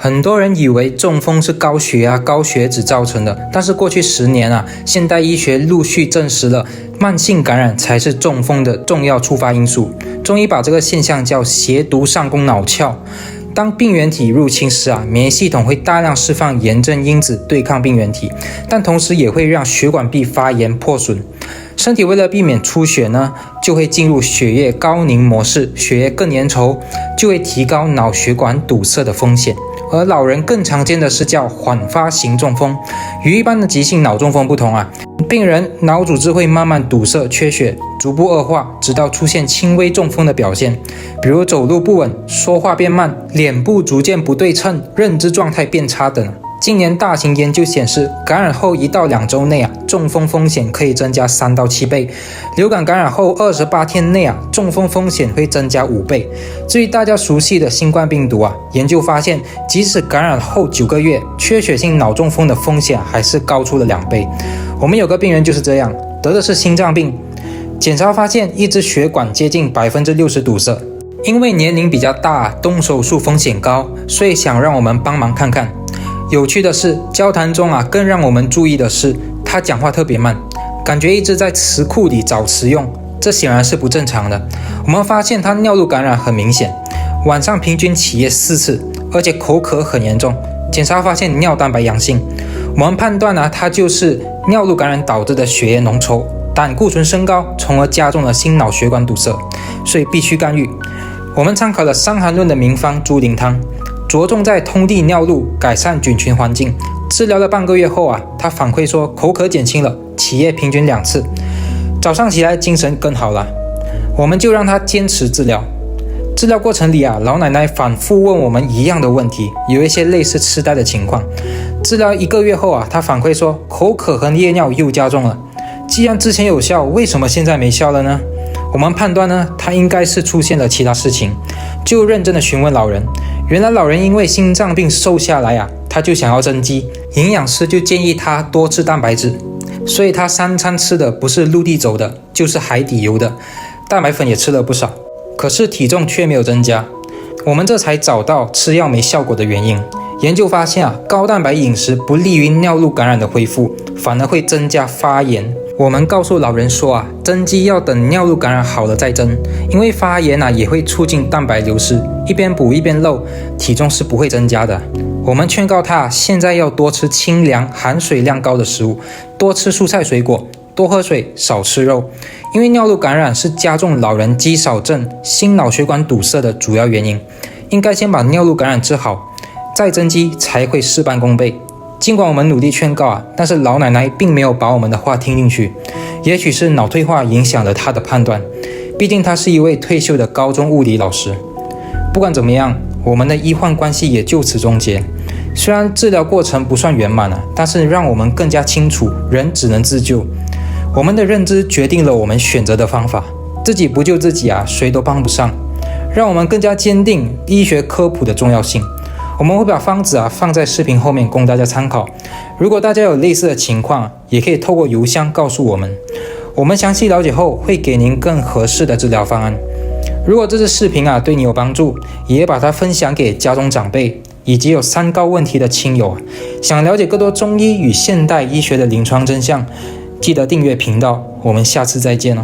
很多人以为中风是高血压、高血脂造成的，但是过去10年现代医学陆续证实了慢性感染才是中风的重要触发因素。中医把这个现象叫邪毒上攻脑窍。当病原体入侵时免疫系统会大量释放炎症因子对抗病原体，但同时也会让血管壁发炎破损。身体为了避免出血就会进入血液高凝模式，血液更粘稠，就会提高脑血管堵塞的风险。而老人更常见的是叫缓发型中风，与一般的急性脑中风不同病人脑组织会慢慢堵塞缺血，逐步恶化，直到出现轻微中风的表现，比如走路不稳、说话变慢、脸部逐渐不对称、认知状态变差等。近年大型研究显示，感染后1到2周内中风风险可以增加3到7倍，流感感染后28天内中风风险会增加5倍。至于大家熟悉的新冠病毒研究发现，即使感染后9个月，缺血性脑中风的风险还是高出了2倍。我们有个病人就是这样，得的是心脏病，检查发现一支血管接近60%堵塞，因为年龄比较大，动手术风险高，所以想让我们帮忙看看。有趣的是，交谈中更让我们注意的是，他讲话特别慢，感觉一直在词库里找词用，这显然是不正常的。我们发现他尿路感染很明显，晚上平均起夜4次，而且口渴很严重，检查发现尿蛋白阳性。我们判断他就是尿路感染导致的血液浓稠，胆固醇升高，从而加重了心脑血管堵塞，所以必须干预。我们参考了《伤寒论》的名方猪苓汤，着重在通利尿路，改善菌群环境。治疗了半个月后他反馈说口渴减轻了，起夜平均2次，早上起来精神更好了。我们就让他坚持治疗。治疗过程里老奶奶反复问我们一样的问题，有一些类似痴呆的情况。治疗1个月后他反馈说口渴和夜尿又加重了。既然之前有效，为什么现在没效了呢？我们判断他应该是出现了其他事情，就认真的询问老人。原来老人因为心脏病瘦下来他就想要增肌，营养师就建议他多吃蛋白质，所以他3餐吃的不是陆地走的，就是海底游的，蛋白粉也吃了不少，可是体重却没有增加。我们这才找到吃药没效果的原因。研究发现高蛋白饮食不利于尿路感染的恢复，反而会增加发炎。我们告诉老人说增肌要等尿路感染好了再增，因为发炎也会促进蛋白流失，一边补一边漏，体重是不会增加的。我们劝告他现在要多吃清凉、含水量高的食物，多吃蔬菜水果，多喝水，少吃肉，因为尿路感染是加重老人肌少症、心脑血管堵塞的主要原因，应该先把尿路感染治好，再增肌才会事半功倍。尽管我们努力劝告但是老奶奶并没有把我们的话听进去，也许是脑退化影响了她的判断，毕竟她是一位退休的高中物理老师。不管怎么样，我们的医患关系也就此终结。虽然治疗过程不算圆满但是让我们更加清楚，人只能自救。我们的认知决定了我们选择的方法，自己不救自己谁都帮不上。让我们更加坚定医学科普的重要性。我们会把方子放在视频后面供大家参考。如果大家有类似的情况，也可以透过邮箱告诉我们，我们详细了解后会给您更合适的治疗方案。如果这支视频对你有帮助，也把它分享给家中长辈以及有三高问题的亲友。想了解更多中医与现代医学的临床真相，记得订阅频道。我们下次再见哦。